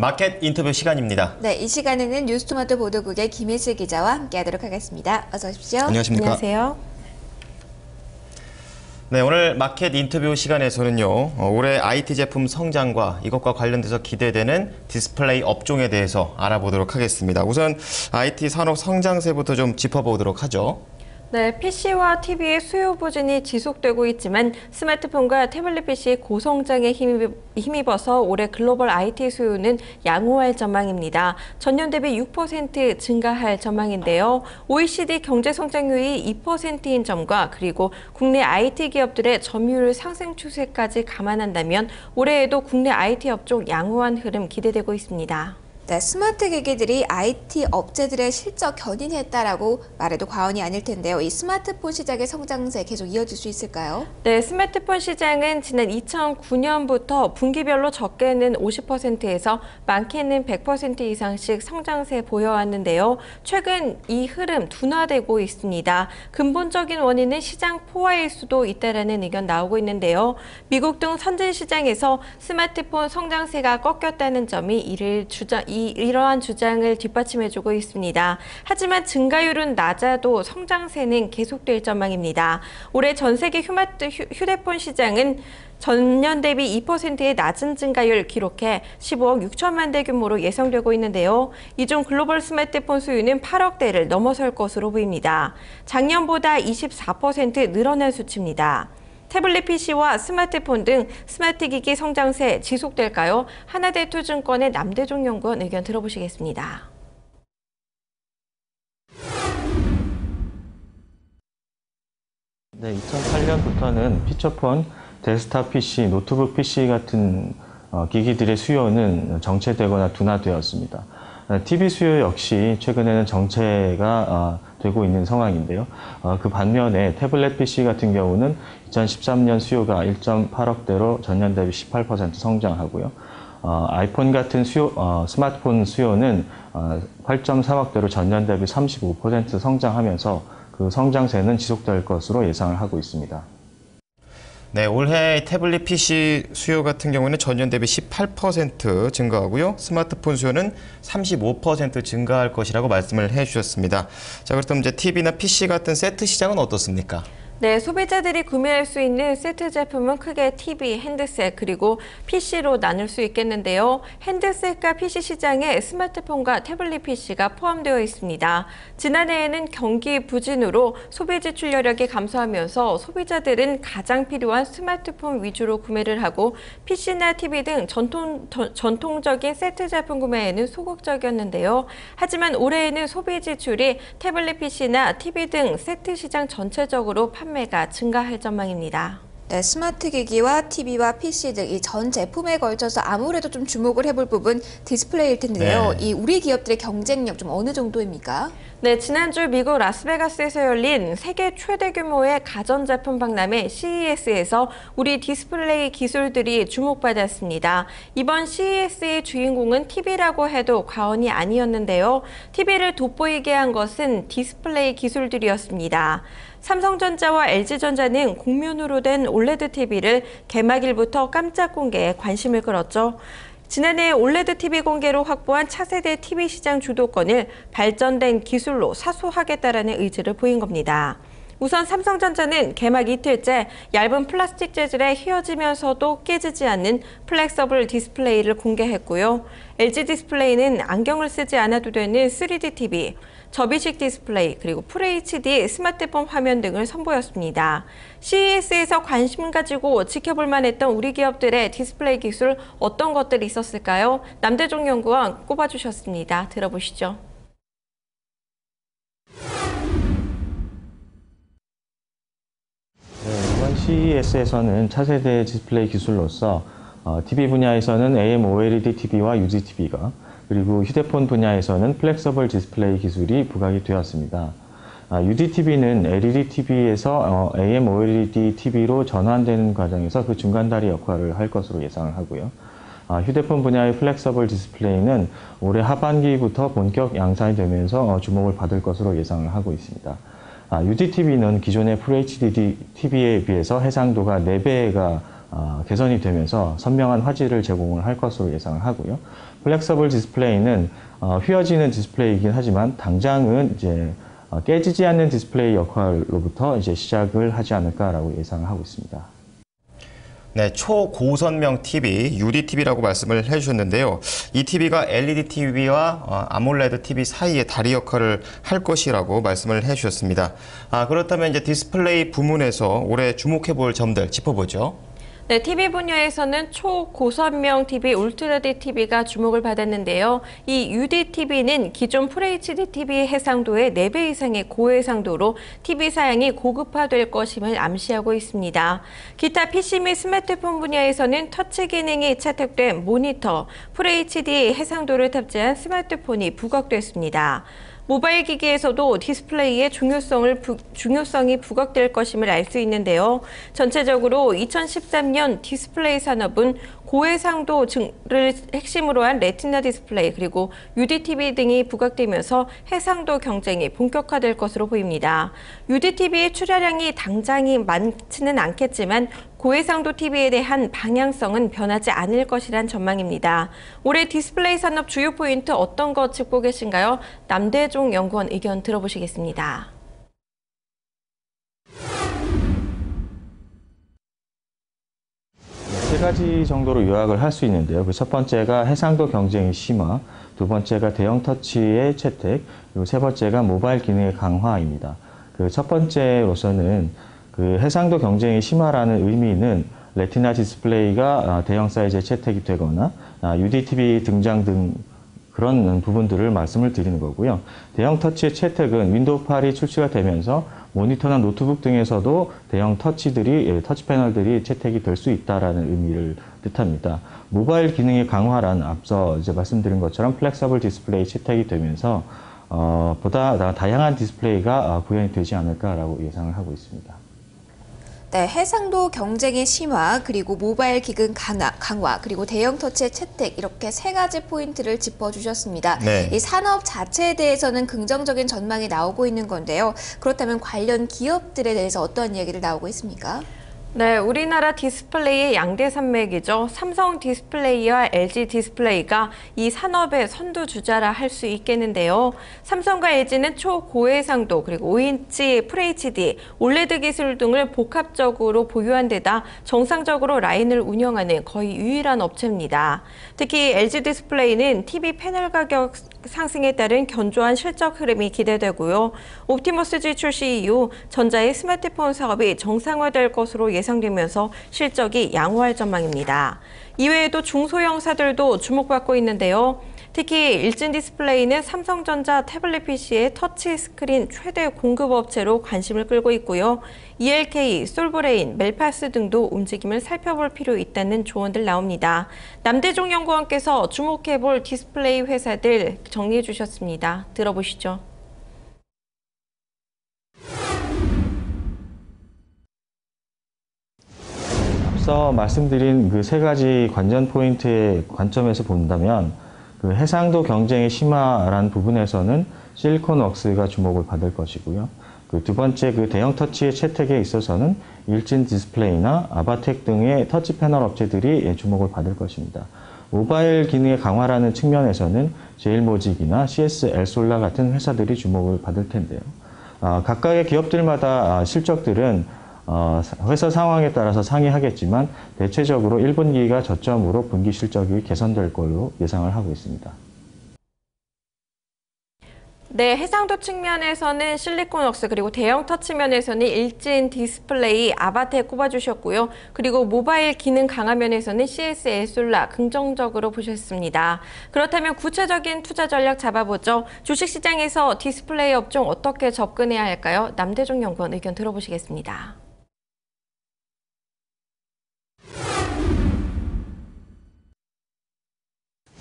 마켓 인터뷰 시간입니다. 네, 이 시간에는 뉴스토마토 보도국의 김혜슬 기자와 함께하도록 하겠습니다. 어서 오십시오. 안녕하십니까? 안녕하세요. 네, 오늘 마켓 인터뷰 시간에서는요, 올해 IT 제품 성장과 이것과 관련돼서 기대되는 디스플레이 업종에 대해서 알아보도록 하겠습니다. 우선 IT 산업 성장세부터 좀 짚어보도록 하죠. 네, PC와 TV의 수요 부진이 지속되고 있지만 스마트폰과 태블릿 PC 고성장에 힘입어서 올해 글로벌 IT 수요는 양호할 전망입니다. 전년 대비 6% 증가할 전망인데요. OECD 경제 성장률이 2%인 점과 그리고 국내 IT 기업들의 점유율 상승 추세까지 감안한다면 올해에도 국내 IT 업종 양호한 흐름 기대되고 있습니다. 네, 스마트 기기들이 IT 업체들의 실적 견인했다라고 말해도 과언이 아닐 텐데요. 이 스마트폰 시장의 성장세 계속 이어질 수 있을까요? 네, 스마트폰 시장은 지난 2009년부터 분기별로 적게는 50%에서 많게는 100% 이상씩 성장세 보여왔는데요. 최근 이 흐름 둔화되고 있습니다. 근본적인 원인은 시장 포화일 수도 있다라는 의견 나오고 있는데요. 미국 등 선진 시장에서 스마트폰 성장세가 꺾였다는 점이 이러한 주장을 뒷받침해주고 있습니다. 하지만 증가율은 낮아도 성장세는 계속될 전망입니다. 올해 전 세계 휴대폰 시장은 전년 대비 2%의 낮은 증가율 기록해 15억 6천만 대 규모로 예상되고 있는데요. 이 중 글로벌 스마트폰 수요는 8억 대를 넘어설 것으로 보입니다. 작년보다 24% 늘어난 수치입니다. 태블릿 PC와 스마트폰 등 스마트 기기 성장세 지속될까요? 하나대투증권의 남대종 연구원 의견 들어보시겠습니다. 네, 2008년부터는 피처폰, 데스크탑 PC, 노트북 PC 같은 기기들의 수요는 정체되거나 둔화되었습니다. TV 수요 역시 최근에는 정체가 되고 있는 상황인데요. 그 반면에 태블릿 PC 같은 경우는 2013년 수요가 1.8억대로 전년 대비 18% 성장하고요. 아이폰 같은 스마트폰 수요는 8.3억대로 전년 대비 35% 성장하면서 그 성장세는 지속될 것으로 예상을 하고 있습니다. 네, 올해 태블릿 PC 수요 같은 경우는 전년 대비 18% 증가하고요. 스마트폰 수요는 35% 증가할 것이라고 말씀을 해주셨습니다. 자, 그렇다면 이제 TV나 PC 같은 세트 시장은 어떻습니까? 네, 소비자들이 구매할 수 있는 세트 제품은 크게 TV, 핸드셋, 그리고 PC로 나눌 수 있겠는데요. 핸드셋과 PC 시장에 스마트폰과 태블릿 PC가 포함되어 있습니다. 지난해에는 경기 부진으로 소비 지출 여력이 감소하면서 소비자들은 가장 필요한 스마트폰 위주로 구매를 하고 PC나 TV 등 전통적인 세트 제품 구매에는 소극적이었는데요. 하지만 올해에는 소비 지출이 태블릿 PC나 TV 등 세트 시장 전체적으로 판매가 증가할 전망입니다. 네, 스마트 기기와 TV와 PC 등 이 전 제품에 걸쳐서 아무래도 좀 주목을 해볼 부분 디스플레이일 텐데요. 네. 이 우리 기업들의 경쟁력 좀 어느 정도입니까? 네, 지난주 미국 라스베가스에서 열린 세계 최대 규모의 가전제품 박람회 CES에서 우리 디스플레이 기술들이 주목받았습니다. 이번 CES의 주인공은 TV라고 해도 과언이 아니었는데요. TV를 돋보이게 한 것은 디스플레이 기술들이었습니다. 삼성전자와 LG전자는 공면으로 된 올레드 TV를 개막일부터 깜짝 공개에 관심을 끌었죠. 지난해 올레드 TV 공개로 확보한 차세대 TV 시장 주도권을 발전된 기술로 사수하겠다라는 의지를 보인 겁니다. 우선 삼성전자는 개막 이틀째 얇은 플라스틱 재질에 휘어지면서도 깨지지 않는 플렉서블 디스플레이를 공개했고요. LG 디스플레이는 안경을 쓰지 않아도 되는 3D TV, 접이식 디스플레이, 그리고 FHD 스마트폰 화면 등을 선보였습니다. CES에서 관심 가지고 지켜볼 만했던 우리 기업들의 디스플레이 기술 어떤 것들이 있었을까요? 남대종 연구원 꼽아주셨습니다. 들어보시죠. 이번 CES에서는 차세대 디스플레이 기술로서 TV 분야에서는 AMOLED TV와 UDTV가 그리고 휴대폰 분야에서는 플렉서블 디스플레이 기술이 부각이 되었습니다. UDTV는 LED TV에서 AMOLED TV로 전환되는 과정에서 그 중간다리 역할을 할 것으로 예상을 하고요. 휴대폰 분야의 플렉서블 디스플레이는 올해 하반기부터 본격 양산이 되면서 주목을 받을 것으로 예상을 하고 있습니다. UDTV는 기존의 FHD TV에 비해서 해상도가 4배가 개선이 되면서 선명한 화질을 제공을 할 것으로 예상을 하고요. 플렉서블 디스플레이는 휘어지는 디스플레이이긴 하지만 당장은 이제 깨지지 않는 디스플레이 역할로부터 이제 시작을 하지 않을까라고 예상을 하고 있습니다. 네, 초고선명 TV, UDTV라고 말씀을 해주셨는데요. 이 TV가 LED TV와 아몰레드 TV 사이의 다리 역할을 할 것이라고 말씀을 해주셨습니다. 그렇다면 이제 디스플레이 부문에서 올해 주목해볼 점들 짚어보죠. 네, TV 분야에서는 초고선명 TV, 울트라디 TV가 주목을 받았는데요. 이 UDTV는 기존 FHD TV 해상도의 4배 이상의 고해상도로 TV 사양이 고급화될 것임을 암시하고 있습니다. 기타 PC 및 스마트폰 분야에서는 터치 기능이 채택된 모니터, FHD 해상도를 탑재한 스마트폰이 부각됐습니다. 모바일 기기에서도 디스플레이의 중요성이 부각될 것임을 알 수 있는데요. 전체적으로 2013년 디스플레이 산업은 고해상도를 핵심으로 한 레티나 디스플레이 그리고 UDTV 등이 부각되면서 해상도 경쟁이 본격화될 것으로 보입니다. UDTV의 출하량이 당장이 많지는 않겠지만 고해상도 TV에 대한 방향성은 변하지 않을 것이란 전망입니다. 올해 디스플레이 산업 주요 포인트 어떤 거 짚고 계신가요? 남대종 연구원 의견 들어보시겠습니다. 세 가지 정도로 요약을 할 수 있는데요. 그 첫 번째가 해상도 경쟁의 심화, 두 번째가 대형 터치의 채택, 그리고 세 번째가 모바일 기능의 강화입니다. 그 첫 번째로서는 그 해상도 경쟁의 심화라는 의미는 레티나 디스플레이가 대형 사이즈의 채택이 되거나 UDTV 등장 등 그런 부분들을 말씀을 드리는 거고요. 대형 터치의 채택은 윈도우 8이 출시가 되면서 모니터나 노트북 등에서도 대형 터치 패널들이 채택이 될 수 있다라는 의미를 뜻합니다. 모바일 기능의 강화란 앞서 이제 말씀드린 것처럼 플렉서블 디스플레이 채택이 되면서 보다 다양한 디스플레이가 구현이 되지 않을까라고 예상을 하고 있습니다. 네, 해상도 경쟁의 심화, 그리고 모바일 기능 강화, 그리고 대형 터치의 채택 이렇게 세 가지 포인트를 짚어주셨습니다. 네. 이 산업 자체에 대해서는 긍정적인 전망이 나오고 있는 건데요. 그렇다면 관련 기업들에 대해서 어떠한 이야기를 나오고 있습니까? 네, 우리나라 디스플레이의 양대 산맥이죠. 삼성 디스플레이와 LG 디스플레이가 이 산업의 선두주자라 할 수 있겠는데요. 삼성과 LG는 초고해상도 그리고 5인치 FHD, OLED 기술 등을 복합적으로 보유한 데다 정상적으로 라인을 운영하는 거의 유일한 업체입니다. 특히 LG 디스플레이는 TV 패널 가격 상승에 따른 견조한 실적 흐름이 기대되고요. 옵티머스 G 출시 이후 전자의 스마트폰 사업이 정상화될 것으로 예상되면서 실적이 양호할 전망입니다. 이외에도 중소형사들도 주목받고 있는데요. 특히 일진 디스플레이는 삼성전자 태블릿 PC의 터치 스크린 최대 공급업체로 관심을 끌고 있고요. ELK, 솔브레인, 멜파스 등도 움직임을 살펴볼 필요 있다는 조언들 나옵니다. 남대종 연구원께서 주목해볼 디스플레이 회사들 정리해 주셨습니다. 들어보시죠. 앞서 말씀드린 그 세 가지 관전 포인트의 관점에서 본다면 그 해상도 경쟁의 심화라는 부분에서는 실리콘웍스가 주목을 받을 것이고요. 그 두 번째 그 대형 터치의 채택에 있어서는 일진 디스플레이나 아바텍 등의 터치 패널 업체들이 주목을 받을 것입니다. 모바일 기능의 강화라는 측면에서는 제일모직이나 CS 엘솔라 같은 회사들이 주목을 받을 텐데요. 각각의 기업들마다 실적들은 회사 상황에 따라서 상이하겠지만 대체적으로 1분기가 저점으로 분기 실적이 개선될 걸로 예상을 하고 있습니다. 네, 해상도 측면에서는 실리콘웍스 그리고 대형 터치면에서는 일진 디스플레이, 아바텍 꼽아주셨고요. 그리고 모바일 기능 강화 면에서는 CS 엘솔라 긍정적으로 보셨습니다. 그렇다면 구체적인 투자 전략 잡아보죠. 주식시장에서 디스플레이 업종 어떻게 접근해야 할까요? 남대종 연구원 의견 들어보시겠습니다.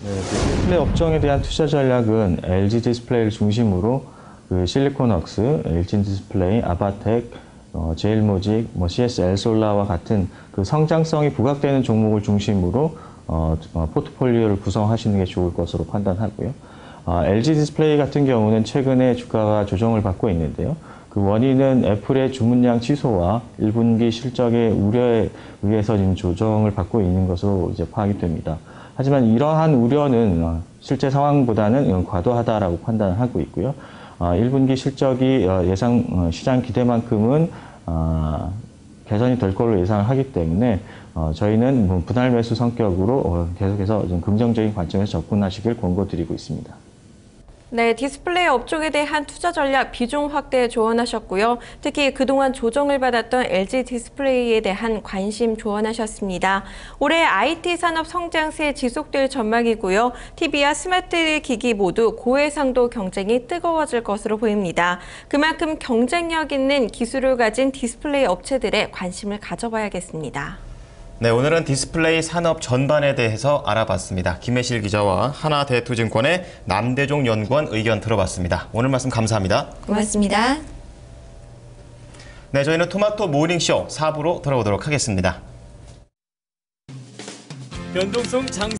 네, 디스플레이 업종에 대한 투자 전략은 LG 디스플레이를 중심으로 그 실리콘웍스, 일진 디스플레이, 아바텍, 제일모직, CS 엘솔라와 같은 그 성장성이 부각되는 종목을 중심으로 포트폴리오를 구성하시는 게 좋을 것으로 판단하고요. LG 디스플레이 같은 경우는 최근에 주가가 조정을 받고 있는데요. 그 그 원인은 애플의 주문량 취소와 1분기 실적의 우려에 의해서 지금 조정을 받고 있는 것으로 이제 파악이 됩니다. 하지만 이러한 우려는 실제 상황보다는 과도하다라고 판단하고 있고요. 1분기 실적이 예상 시장 기대만큼은 개선이 될 걸로 예상을 하기 때문에 저희는 분할 매수 성격으로 계속해서 좀 긍정적인 관점에서 접근하시길 권고드리고 있습니다. 네, 디스플레이 업종에 대한 투자 전략 비중 확대에 조언하셨고요. 특히 그동안 조정을 받았던 LG 디스플레이에 대한 관심 조언하셨습니다. 올해 IT 산업 성장세 지속될 전망이고요. TV와 스마트 기기 모두 고해상도 경쟁이 뜨거워질 것으로 보입니다. 그만큼 경쟁력 있는 기술을 가진 디스플레이 업체들에 관심을 가져봐야겠습니다. 네, 오늘은 디스플레이 산업 전반에 대해서 알아봤습니다. 김혜실 기자와 하나대투증권의 남대종 연구원 의견 들어봤습니다. 오늘 말씀 감사합니다. 고맙습니다. 네, 저희는 토마토 모닝쇼 4부로 돌아오도록 하겠습니다. 변동성 장